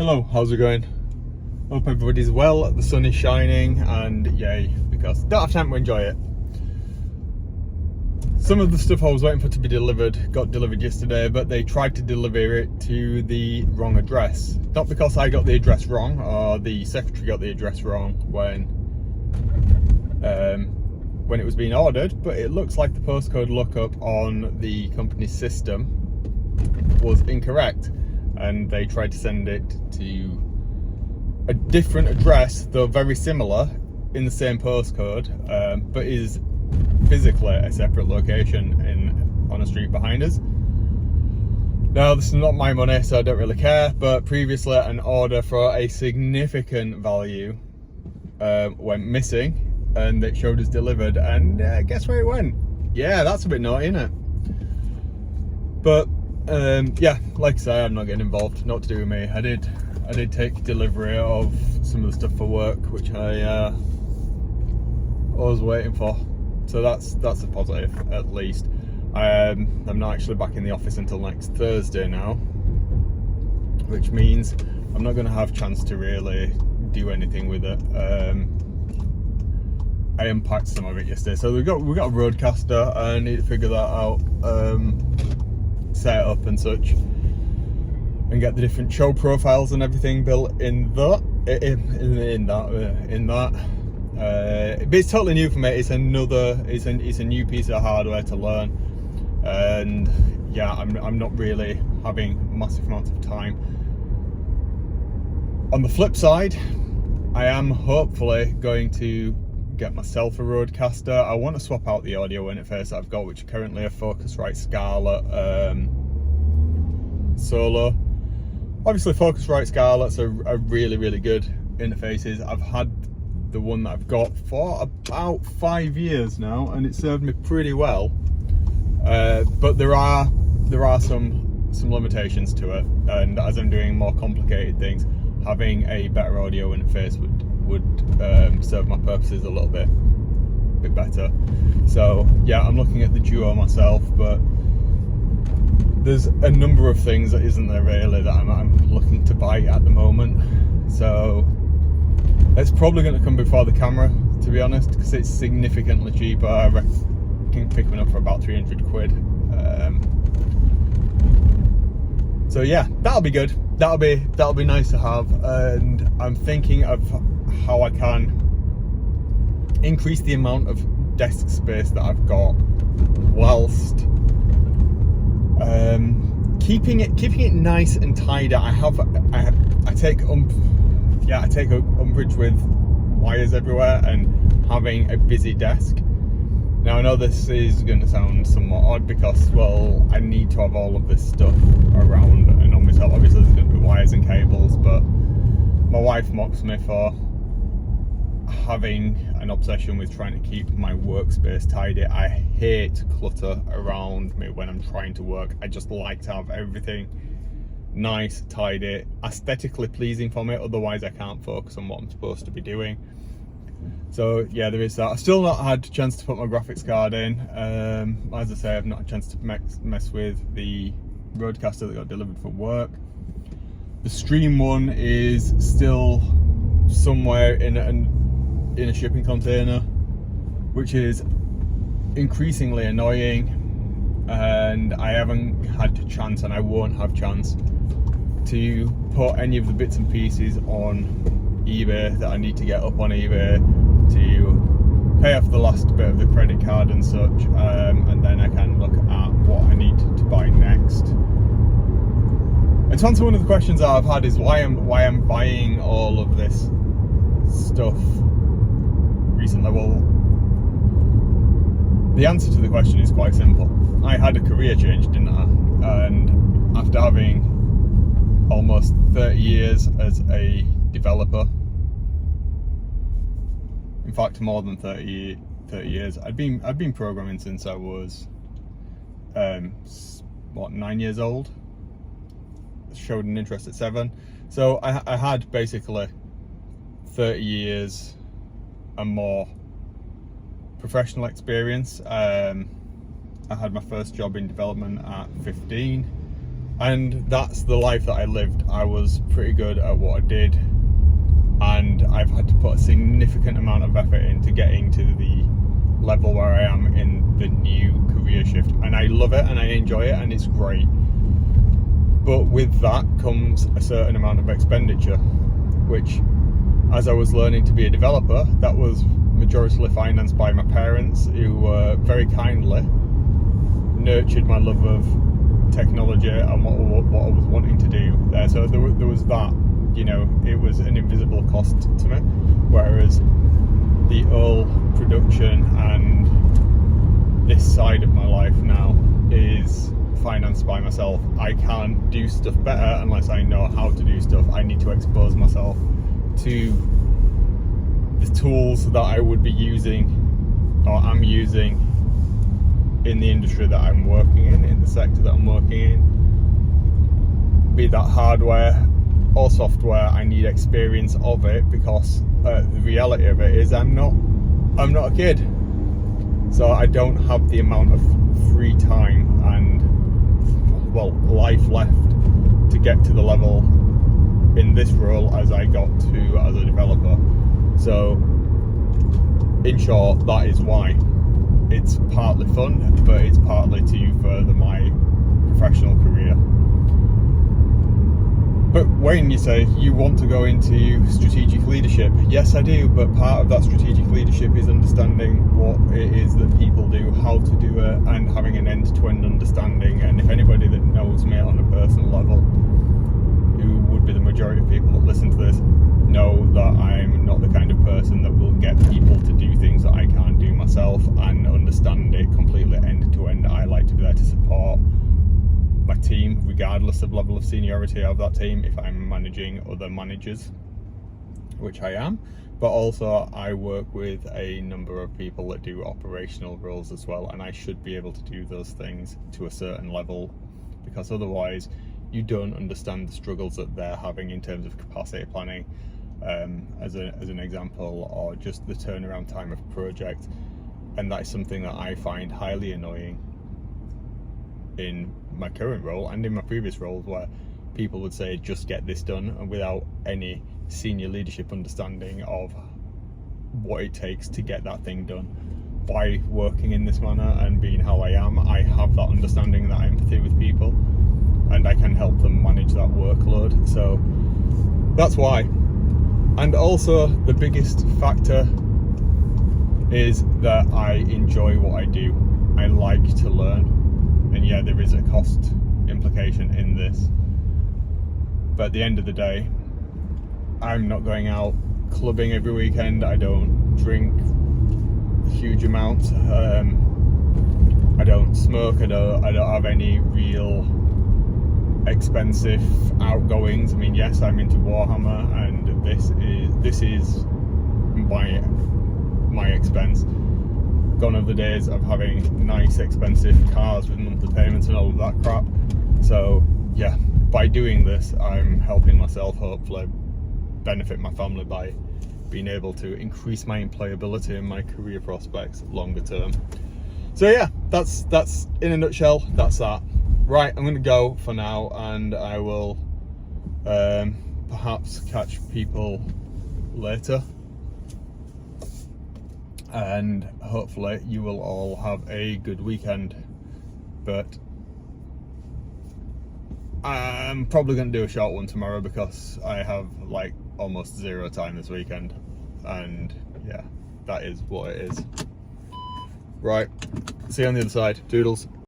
Hello, how's it going? Hope everybody's well, the sun is shining, and yay, because I don't have time to enjoy it. Some of the stuff I was waiting for to be delivered got delivered yesterday, but they tried to deliver it to the wrong address. Not because I got the address wrong, or the secretary got the address wrong when it was being ordered, but it looks like the postcode lookup on the company's system was incorrect. And they tried to send it to a different address, though very similar in the same postcode, but is physically a separate location on a street behind us. Now, this is not my money, so I don't really care, but previously an order for a significant value went missing, and it showed us delivered, and guess where it went? Yeah, that's a bit naughty, isn't it? But yeah, like I say, I'm not getting involved, not to do with me. I did take delivery of some of the stuff for work, which I was waiting for, so that's a positive at least. I'm not actually back in the office until next Thursday now, which means I'm not going to have a chance to really do anything with it. I unpacked some of it yesterday, so we got a roadcaster. I need to figure that out, set up and such, and get the different show profiles and everything built in that. But it's totally new for me. It's a new piece of hardware to learn, and yeah, I'm not really having massive amounts of time. On the flip side, I am hopefully going to get myself a roadcaster. I want to swap out the audio interface that I've got, which is currently a Focusrite Scarlett Solo. Obviously Focusrite Scarletts are really good interfaces. I've had the one that I've got for about 5 years now, and it served me pretty well, but there are some limitations to it, and as I'm doing more complicated things, having a better audio interface would serve my purposes a little bit better. So yeah, I'm looking at the Duo myself, but there's a number of things that isn't there really that I'm looking to buy at the moment. So it's probably going to come before the camera, to be honest, because it's significantly cheaper. I reckon picking up for about 300 quid. So yeah, that'll be good. That'll be nice to have, and I'm thinking of how I can increase the amount of desk space that I've got, whilst keeping it nice and tidy. I take umbrage with wires everywhere and having a busy desk. Now, I know this is going to sound somewhat odd because, well, I need to have all of this stuff around and on myself. Obviously there's going to be wires and cables, but my wife mocks me for having an obsession with trying to keep my workspace tidy. I hate clutter around me when I'm trying to work. I just like to have everything nice, tidy, aesthetically pleasing for me, otherwise I can't focus on what I'm supposed to be doing. So yeah, there is that. I've still not had a chance to put my graphics card in. As I say, I've not had a chance to mess with the roadcaster that got delivered for work. The Stream one is still somewhere in a shipping container, which is increasingly annoying, and I haven't had a chance, and I won't have chance to put any of the bits and pieces on eBay that I need to get up on eBay to pay off the last bit of the credit card and such, and then I can look at what I need to buy next. And to answer one of the questions that I've had is why I'm buying all of this stuff recently. Well, the answer to the question is quite simple. I had a career change, didn't I? And after having almost 30 years as a developer, in fact more than 30 years, I've been programming since I was 9 years old. Showed an interest at 7, so I had basically 30 years and more professional experience. I had my first job in development at 15. And that's the life that I lived. I was pretty good at what I did, and I've had to put a significant amount of effort into getting to the level where I am in the new career shift, and I love it and I enjoy it and it's great. But with that comes a certain amount of expenditure, which, as I was learning to be a developer, that was majority financed by my parents, who very kindly nurtured my love of technology and what I was wanting to do there. So there was that, you know, it was an invisible cost to me, whereas the oil production and this side of my life now is financed by myself. I can't do stuff better unless I know how to do stuff. I need to expose myself to the tools that I would be using or am using in the industry that I'm working in the sector that I'm working in, be that hardware or software. I need experience of it, because the reality of it is I'm not a kid, so I don't have the amount of free time and, well, life left to get to the level in this role as I got to as a developer. So in short, that is why. It's partly fun, but it's partly to further my professional career. But Wayne, you say you want to go into strategic leadership. Yes, I do, but part of that strategic leadership is understanding what it is that people do, how to do it, and having an end-to-end understanding. And if anybody that knows me on a personal level, who would be the majority of people that listen to this, know that I'm not the kind of person that will get people to do things that I can't do myself and understand it completely end to end. I like to be there to support my team, regardless of level of seniority of that team, if I'm managing other managers, which I am. But also I work with a number of people that do operational roles as well, and I should be able to do those things to a certain level, because otherwise you don't understand the struggles that they're having in terms of capacity planning, as an example, or just the turnaround time of project. And that is something that I find highly annoying in my current role and in my previous roles, where people would say just get this done, and without any senior leadership understanding of what it takes to get that thing done. By working in this manner and being how I am, I have that understanding, that empathy with people, and I can help them manage that workload. So that's why. And also the biggest factor is that I enjoy what I do. I like to learn, and yeah, there is a cost implication in this, but at the end of the day, I'm not going out clubbing every weekend. I don't drink huge amounts. I don't smoke. I don't have any real expensive outgoings. I mean, yes, I'm into Warhammer, and this is my expense. Gone are the days of having nice expensive cars with monthly payments and all of that crap. So yeah, by doing this, I'm helping myself hopefully benefit my family by being able to increase my employability and my career prospects longer term. So yeah, that's in a nutshell, that's that. Right, I'm going to go for now, and I will perhaps catch people later, and hopefully you will all have a good weekend. But I'm probably going to do a short one tomorrow, because I have like almost zero time this weekend, and yeah, that is what it is. Right, see you on the other side. Doodles.